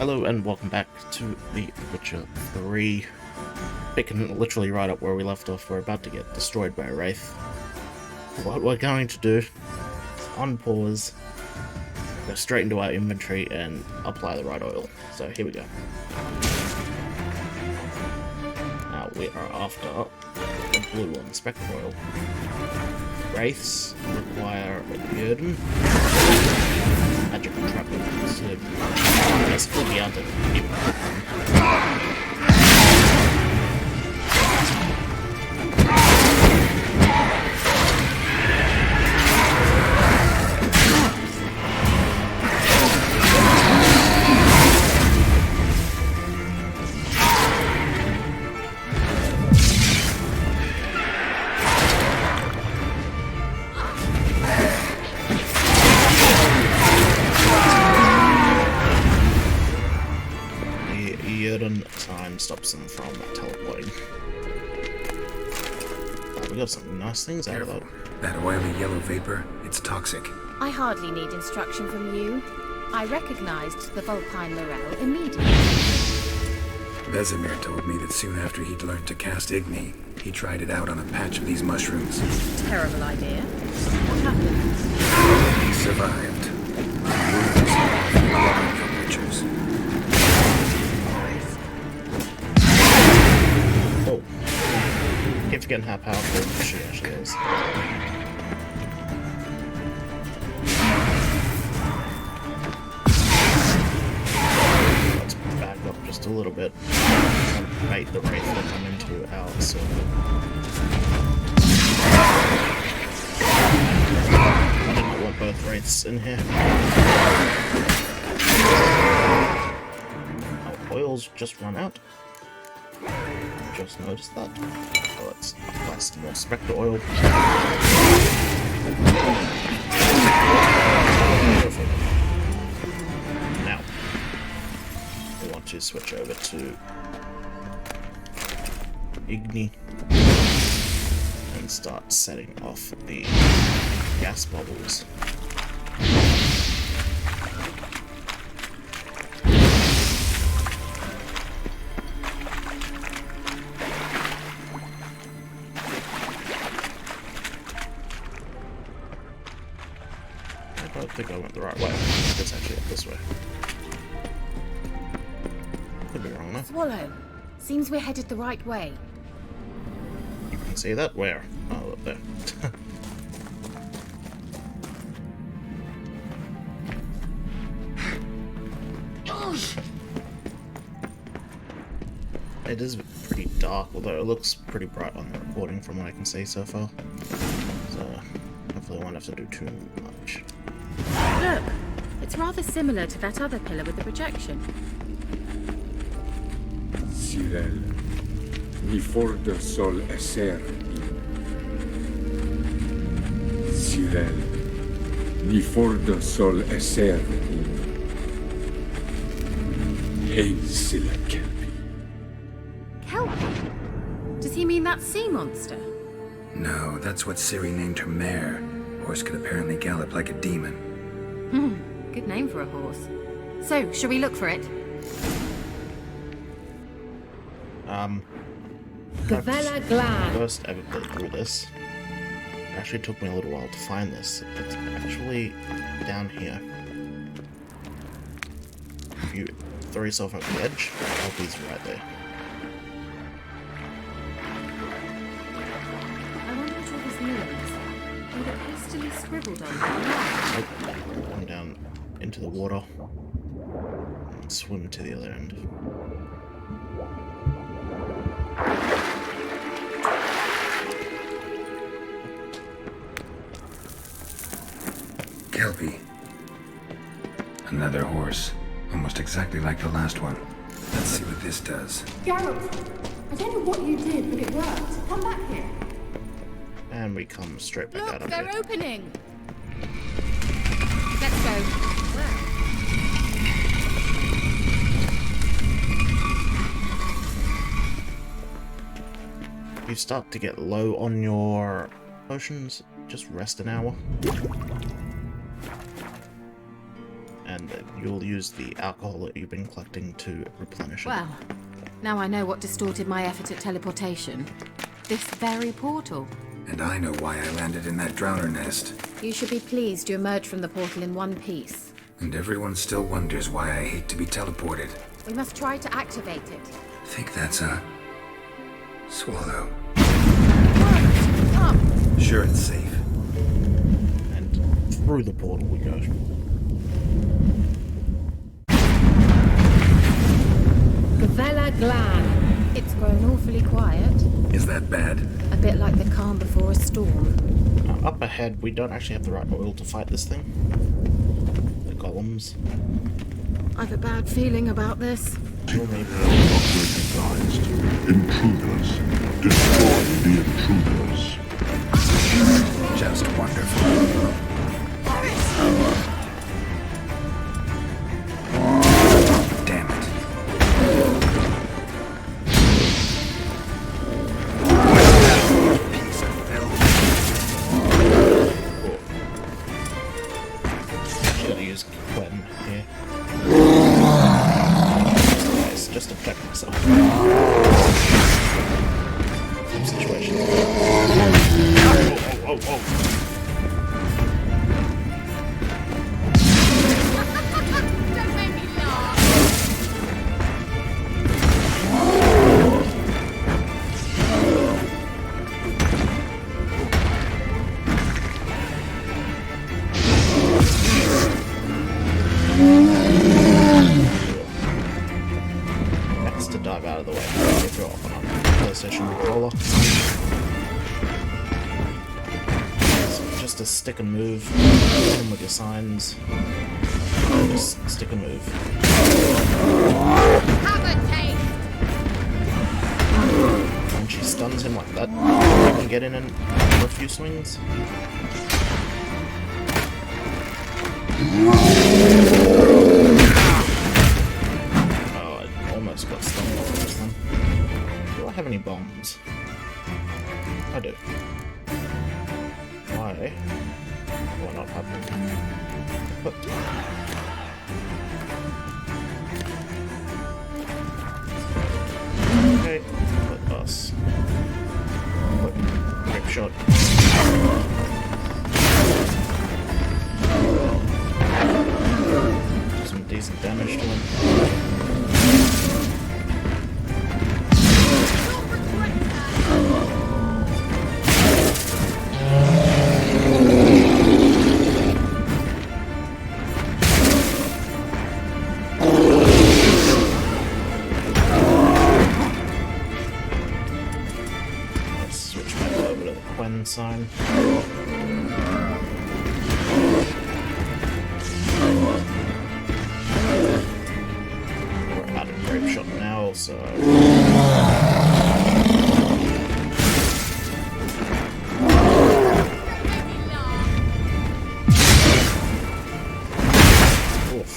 Hello and welcome back to The Witcher 3. Picking literally right up where we left off, we're about to get destroyed by a wraith. What we're going to do, on pause, go straight into our inventory and apply the right oil. So here we go. Now we are after the blue one, the spectral oil. Wraiths require Burden. Magical trap to basically be able to keep time stops them from teleporting. We got some nice things out of that. That oily yellow vapor, it's toxic. I hardly need instruction from you. I recognized the Vulpine Laurel immediately. Vesemir told me that soon after he'd learned to cast Igni, he tried it out on a patch of these mushrooms. Terrible idea. What happened? He survived. He moved from pictures. Oh. Keep forgetting how powerful she actually is. Let's back up just a little bit. Try to bait the wraith to come into our circle. I did not want both wraiths in here. Our oil's just run out. Just noticed that. So let's apply some more spectre oil. Now, we want to switch over to Igni and start setting off the gas bubbles. I don't think I went the right way. It's actually up this way. Could be wrong though. Swallow. Seems we're headed the right way. You can see that? Where? Oh, up there. It is pretty dark, although it looks pretty bright on the recording from what I can see so far. So, hopefully I won't have to do too much. Look, it's rather similar to that other pillar with the projection. Cyril, ni forte sol esser. Cyril, ni forte sol esser. Hey, Silla Kelpie. Kelpie? Does he mean that sea monster? No, that's what Ciri named her mare. Horse could apparently gallop like a demon. Good name for a horse. So, shall we look for it? Gavella Glad. First ever played through this. It actually took me a little while to find this. It's actually down here. If you throw yourself over the edge, Kelpie's right there. I wonder what all this means. Would it hastily scribbled on there? Come down into the water and swim to the other end. Kelpie. Another horse. Almost exactly like the last one. Let's see what this does. Geralt, I don't know what you did, but it worked. Come back here. And we come straight back Look, out of they're here. opening! Let's go. Where? If you start to get low on your potions, just rest an hour. and you'll use the alcohol that you've been collecting to replenish it. Well, now I know what distorted my effort at teleportation. This very portal. And I know why I landed in that drowner nest. You should be pleased you emerged from the portal in one piece. And everyone still wonders why I hate to be teleported. We must try to activate it. Think that's a... swallow. Up! Sure it's safe. And through the portal we go. Gavella Glan. It's grown awfully quiet. Is that bad? A bit like the calm before a storm. Up ahead, we don't actually have the right oil to fight this thing. The golems. I've a bad feeling about this. Or maybe... Recognized. Intruders. Destroy the intruders. Just wonderful. Damn it. Piece of filth. Actually gotta use Gwen here. Nice, just to protect myself. Some situation. Oh. Don't make me laugh. Next to dive out of the way. If you're off on a PlayStation controller. So just to stick and move. Hit them with your signs. Just stick and move. Have a taste. When she stuns him like that, you can get in and for a few swings. Oh, I almost got stunned off this then. Do I have any bombs? I do. Why? Why not have them? But okay, let us. Grape shot. Do some decent damage to him. Let's switch back over to the Quen sign. We're out of grape shot now, so oof.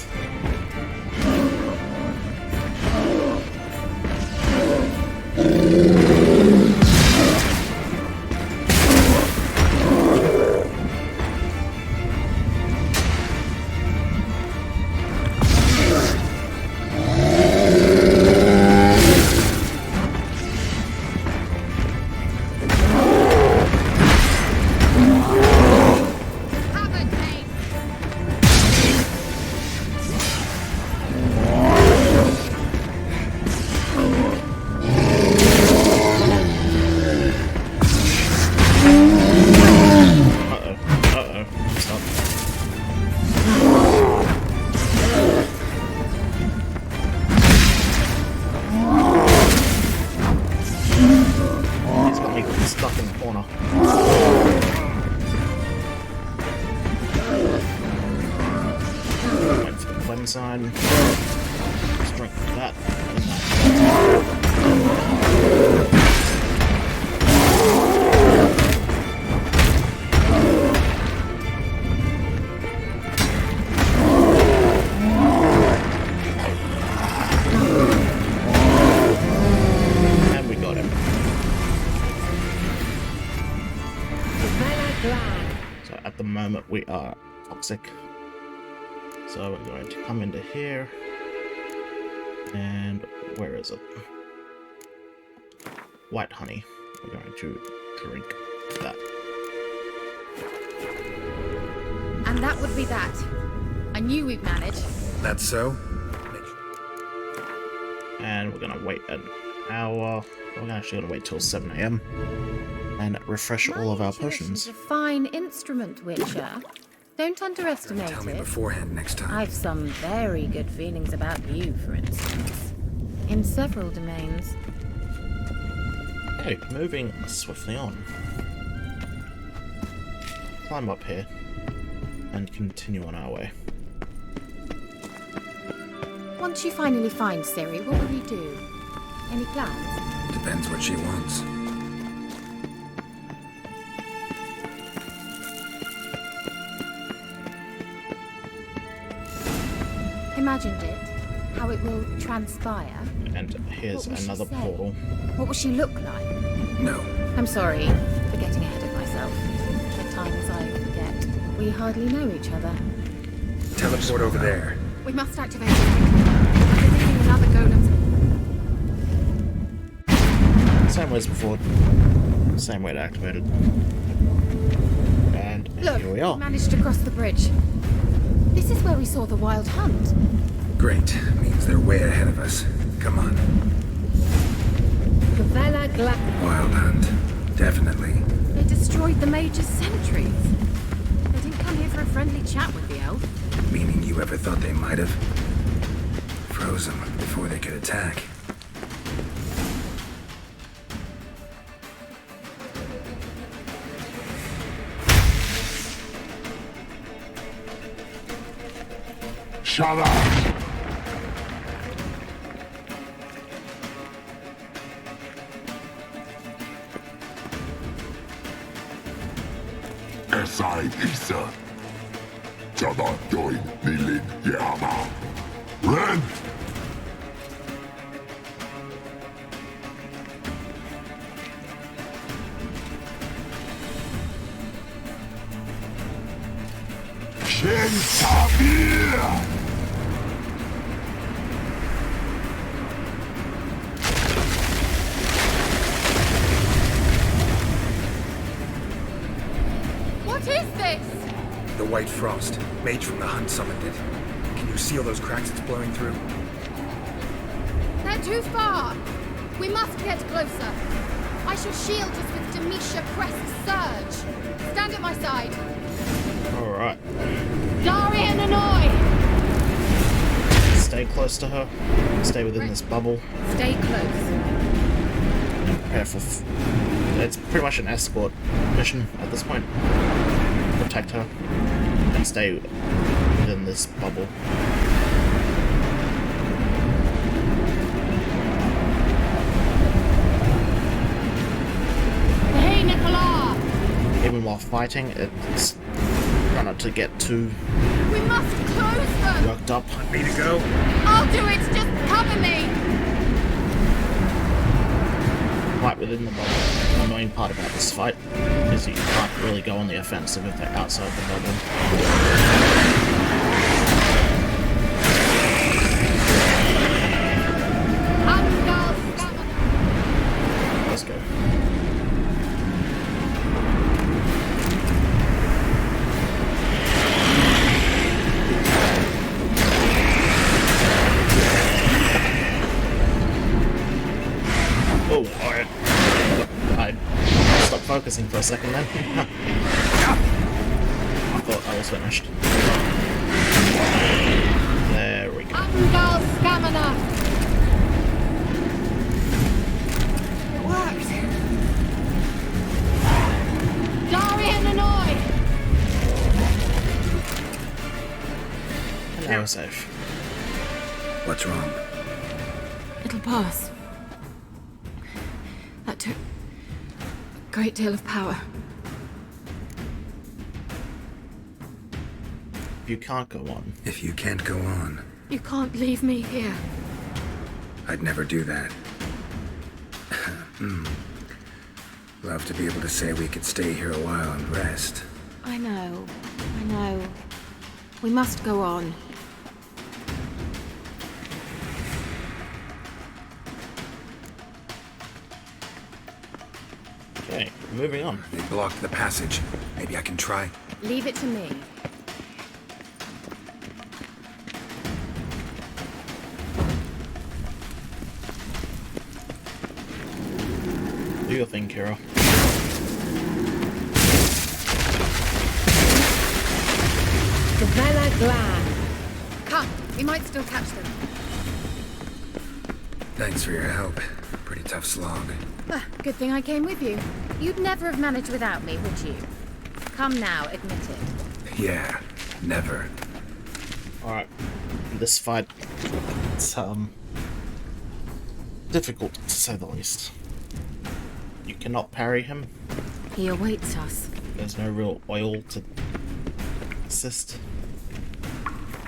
Stuck in the corner. Wait for the Quen sign. Strength of that. And we got him. So at the moment we are toxic. So we're going to come into here. And where is it? White honey. We're going to drink that. And that would be that. I knew we'd manage. That's so? And we're gonna wait an hour. We're actually gonna wait till 7 AM and refresh all of our potions. A fine instrument, Witcher. Don't underestimate Tell me it. beforehand next time. I've some very good feelings about you, for instance. In several domains. Okay, moving swiftly on. Climb up here and continue on our way. Once you finally find Ciri, what will you do? Any plans? Depends what she wants. Imagined it. How it will transpire. And here's What will she another say? portal. What will she look like? No. I'm sorry for getting ahead of myself. At times I forget. We hardly know each other. Teleport over there. We must activate it. I'm detecting another golem's. Same way as before. Same way to activate it. And Look, here we are. managed to cross the bridge. This is where we saw the wild hunt. Great. Means they're way ahead of us. Come on. Wild hunt. Definitely. They destroyed the Mage's sentries. They didn't come here for a friendly chat with the elf. Meaning you ever thought they might have? Froze them before they could attack. Shut up! Esaid Isa. Jada doin nilin yama. Ren! Shen Tabir! What is this? The White Frost. Mage from the hunt summoned it. Can you seal those cracks it's blowing through? They're too far. We must get closer. I shall shield us with Demisha Crest's surge. Stand at my side. Alright. Darian Annoy! Stay close to her. Stay within this bubble. Stay close. And prepare for... It's pretty much an escort mission at this point. Protect her. And stay within this bubble. Hey, Nicola! Even while fighting, it's try not to get too We must close them! worked up. Me to go? I'll do it! Just cover me! Right within the bubble. The annoying part about this fight is you can't really go on the offensive if they're outside the bubble. Let's go. Oh, alright. I stopped focusing for a second then. I thought I was finished. There we go. Angal Stamina! It worked! Darian Annoy! And now we're safe. What's wrong? It'll pass. That took a great deal of power. You can't go on. If you can't go on, You can't leave me here. I'd never do that. Love to be able to say we could stay here a while and rest. I know. We must go on. Okay, moving on. They blocked the passage. Maybe I can try. Leave it to me. Do your thing, Kira. Come, we might still catch them. Thanks for your help. Pretty tough slog. Good thing I came with you. You'd never have managed without me, would you? Come now, admit it. Yeah, never. Alright. This fight, it's, difficult to say the least. You cannot parry him. He awaits us. There's no real oil to assist.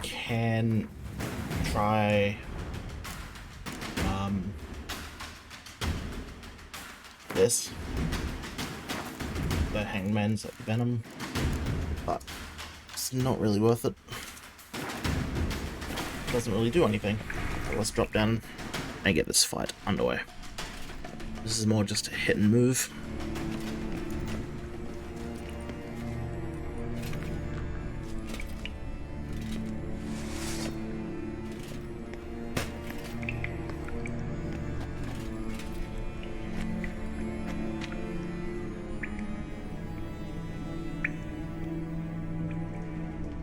Can try this. The Hangman's Venom, but it's not really worth it. Doesn't really do anything. So let's drop down and get this fight underway. This is more just a hit and move.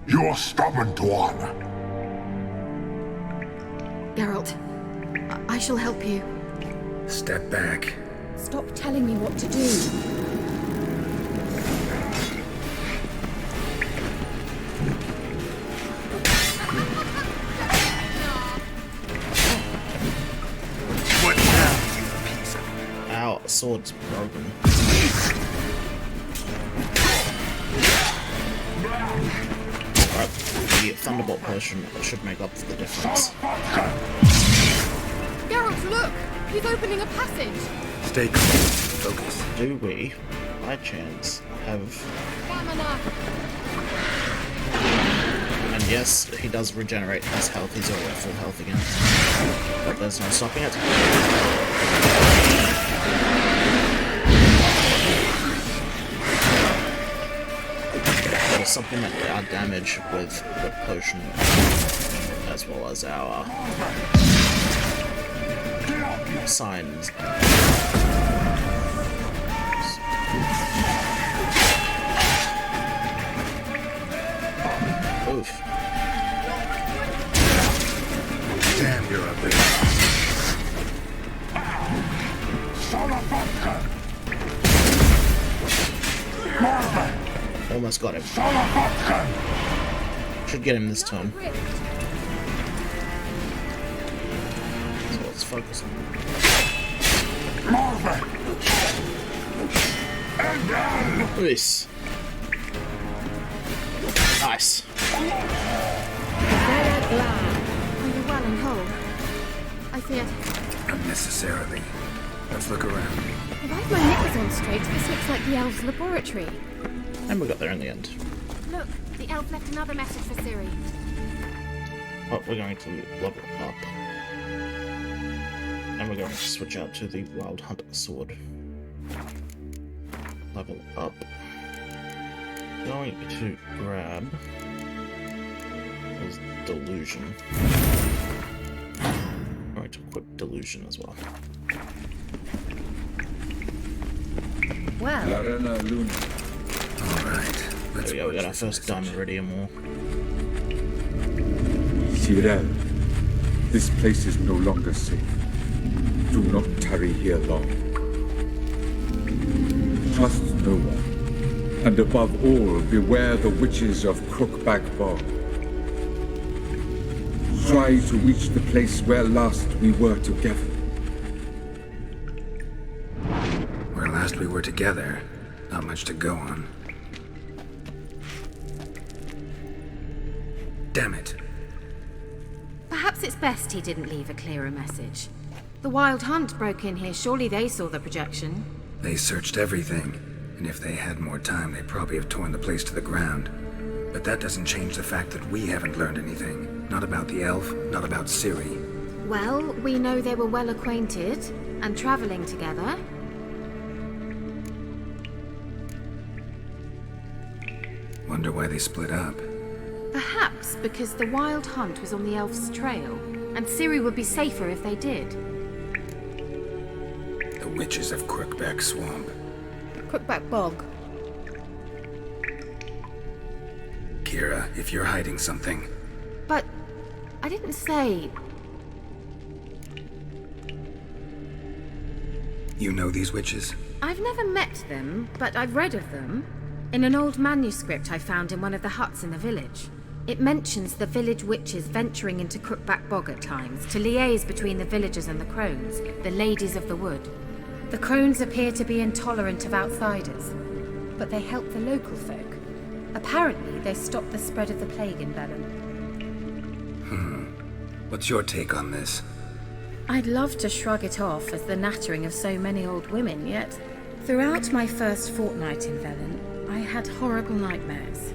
You're stubborn one. Geralt, I shall help you. Step back. Stop telling me what to do. What now, you piece of... Our sword's broken. Alright, the Thunderbolt potion should make up for the difference. Geralt, look! He's opening a passage! Stay calm. Focus. Do we, by chance, have... Stamina! And yes, he does regenerate his health, he's already at full health again. But there's no stopping it. We'll supplement our damage with the potion, as well as our signs. Oof. Damn, you're ugly. Almost got him. Should get him this turn. So let's focus on this. Nice. Are you well and whole? I feared. Unnecessarily. Let's look around. If I have my knickers on straight, this looks like the elves' laboratory. And we got there in the end. Look, the elf left another message for Ciri. Oh, we're going to level up. And we're going to switch out to the Wild Hunt sword. Level up. Going to grab was Delusion. Going to equip Delusion as well. Well, Larena Luna. Alright. Let's There we go, we got our watch first this Diamond Iridium War. Cyril, this place is no longer safe. Do not tarry here long. Trust no one. And above all, beware the witches of Crookback Bog. Try to reach the place where last we were together. Where last we were together, not much to go on. Damn it. Perhaps it's best he didn't leave a clearer message. The Wild Hunt broke in here. Surely they saw the projection. They searched everything, and if they had more time, they'd probably have torn the place to the ground. But that doesn't change the fact that we haven't learned anything. Not about the elf, not about Ciri. Well, we know they were well acquainted and traveling together. Wonder why they split up. Perhaps because the Wild Hunt was on the elf's trail, and Ciri would be safer if they did. The witches of Crookback Swamp. Crookback Bog. Kira, if you're hiding something, But I didn't say... you know these witches? I've never met them, but I've read of them. In an old manuscript I found in one of the huts in the village. It mentions the village witches venturing into Crookback Bog at times to liaise between the villagers and the crones, the ladies of the wood. The crones appear to be intolerant of outsiders, but they help the local folk. Apparently, they stopped the spread of the plague in Velen. What's your take on this? I'd love to shrug it off as the nattering of so many old women, yet throughout my first fortnight in Velen, I had horrible nightmares.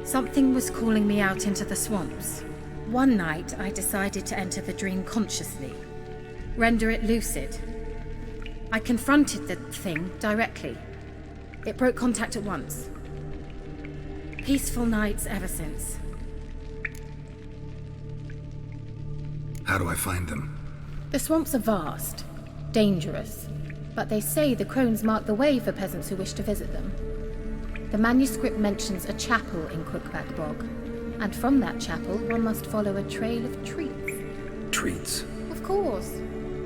Something was calling me out into the swamps. One night, I decided to enter the dream consciously, render it lucid. I confronted the thing directly. It broke contact at once. Peaceful nights ever since. How do I find them? The swamps are vast, dangerous, but they say the crones mark the way for peasants who wish to visit them. The manuscript mentions a chapel in Crookback Bog, and from that chapel one must follow a trail of treats. Treats? Of course.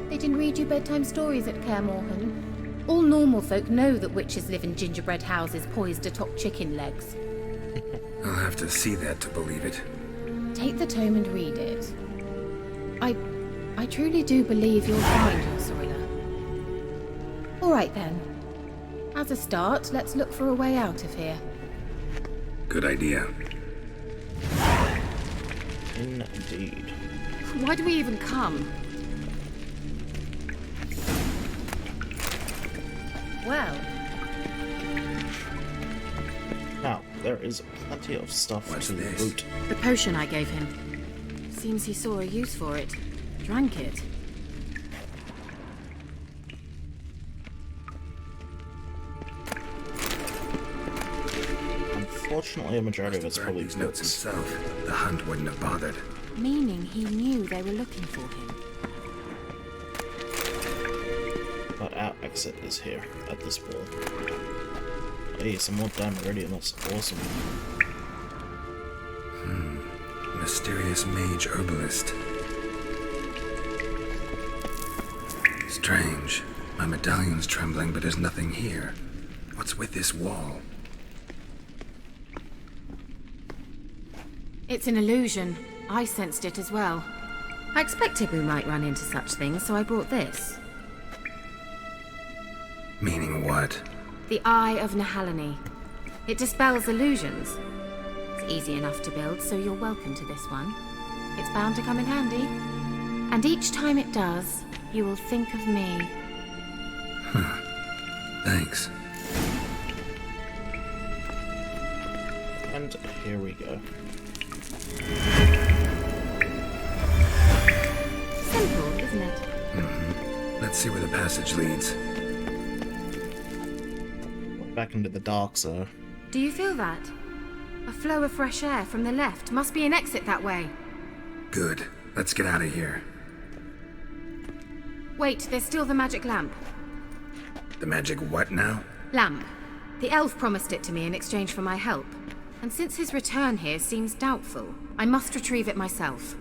They didn't read you bedtime stories at Kaer Morhen. All normal folk know that witches live in gingerbread houses poised atop chicken legs. I'll have to see that to believe it. Take the tome and read it. I truly do believe you'll find your Sorilla. All right then. As a start, let's look for a way out of here. Good idea. Indeed. Why do we even come? Well, Now, there is plenty of stuff What's to this? loot. the potion I gave him. Seems he saw a use for it. Drank it. Unfortunately, a majority of it's Burned probably these notes books. himself. The hunt wouldn't have bothered. Meaning he knew they were looking for him. But our exit is here, at this wall. Hey, some more diamond iridium, that's awesome. Mysterious mage herbalist. Strange. My medallion's trembling, but there's nothing here. What's with this wall? It's an illusion. I sensed it as well. I expected we might run into such things, so I brought this. Meaning what? The Eye of Nahalani. It dispels illusions. It's easy enough to build, so you're welcome to this one. It's bound to come in handy. And each time it does, you will think of me. Thanks. And here we go. Simple, isn't it? Let's see where the passage leads. Back into the dark, so... Do you feel that? A flow of fresh air from the left. Must be an exit that way. Good. Let's get out of here. Wait, there's still the magic lamp. The magic what now? Lamp. The elf promised it to me in exchange for my help. And since his return here seems doubtful, I must retrieve it myself.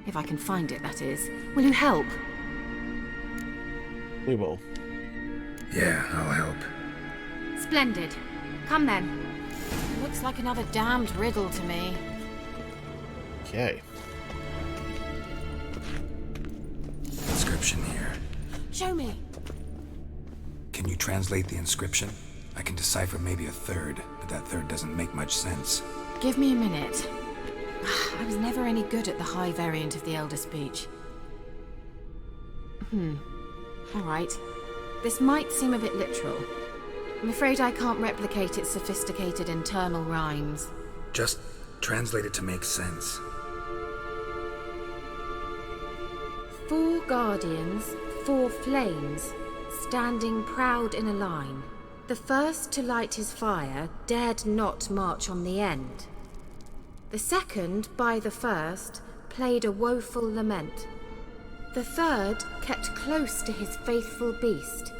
If I can find it, that is. Will you help? We will. Yeah, I'll help. Splendid. Come then. Looks like another damned riddle to me. Okay. Inscription here. Show me. Can you translate the inscription? I can decipher maybe a third, but that third doesn't make much sense. Give me a minute. I was never any good at the high variant of the Elder Speech. Alright. This might seem a bit literal. I'm afraid I can't replicate its sophisticated internal rhymes. Just translate it to make sense. 4 guardians, 4 flames, standing proud in a line. The first to light his fire dared not march on the end. The second, by the first, played a woeful lament. The third kept close to his faithful beast.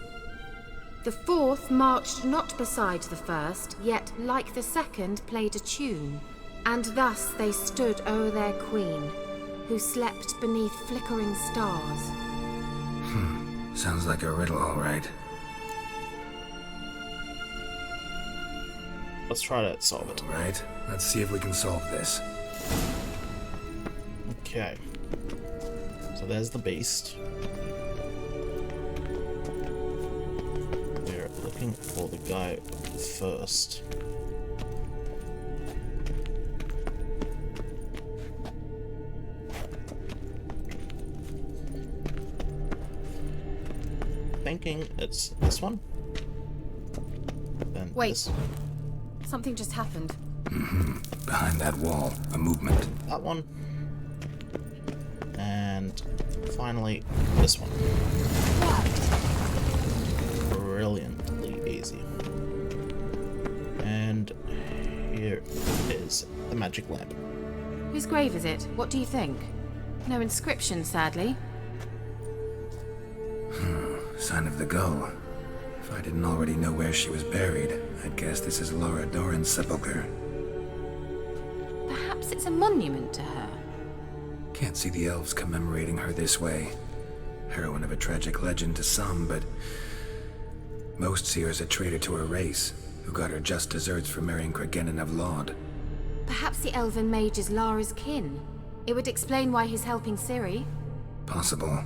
The fourth marched not beside the first, yet, like the second, played a tune. And thus they stood o'er their queen, who slept beneath flickering stars. Sounds like a riddle, all right. Let's try to solve it. All right, let's see if we can solve this. Okay. So there's the beast. We're looking for the guy first. Thinking it's this one. Then Wait. this. Something just happened. Behind that wall, a movement. That one. And finally, this one. Brilliantly easy. And here is the magic lamp. Whose grave is it? What do you think? No inscription, sadly. Sign of the gull. If I didn't already know where she was buried, I'd guess this is Laura Doran's sepulcher. Perhaps it's a monument to her. Can't see the elves commemorating her this way. Heroine of a tragic legend to some, but most see her as a traitor to her race, who got her just deserts for marrying Cregennan of Laud. Perhaps the elven mage is Lara's kin. It would explain why he's helping Ciri. Possible.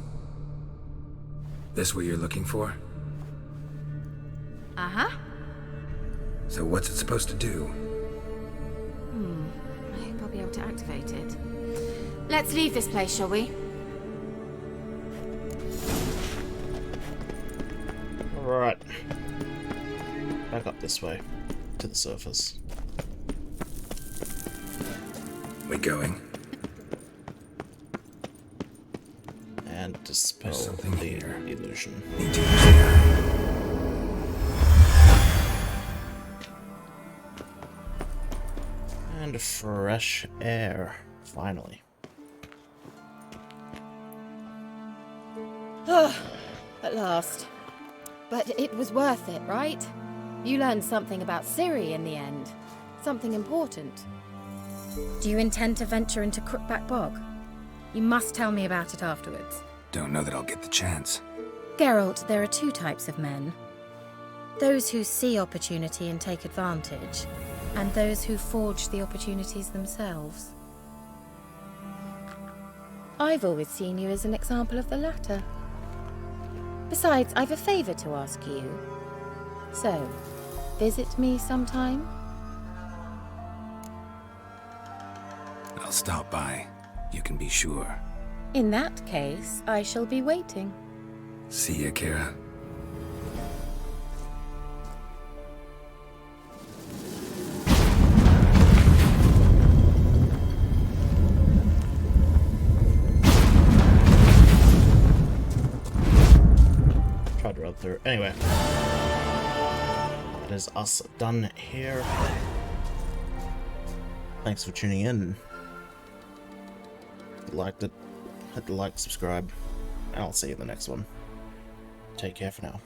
This what you're looking for? Uh-huh. So what's it supposed to do? I hope I'll be able to activate it. Let's leave this place, shall we? Alright. Back up this way. To the surface. We going? And dispel There's something the here. illusion. Need to use the eye. And fresh air. Finally. At last. But it was worth it, right? You learned something about Ciri in the end. Something important. Do you intend to venture into Crookback Bog? You must tell me about it afterwards. Don't know that I'll get the chance. Geralt, there are two types of men. Those who see opportunity and take advantage, and those who forge the opportunities themselves. I've always seen you as an example of the latter. Besides, I've a favor to ask you. So, visit me sometime? I'll stop by. You can be sure. In that case, I shall be waiting. See ya, Kira. Tried to run through. Anyway. That is us done here. Thanks for tuning in. If you liked it, hit the like, subscribe, and I'll see you in the next one. Take care for now.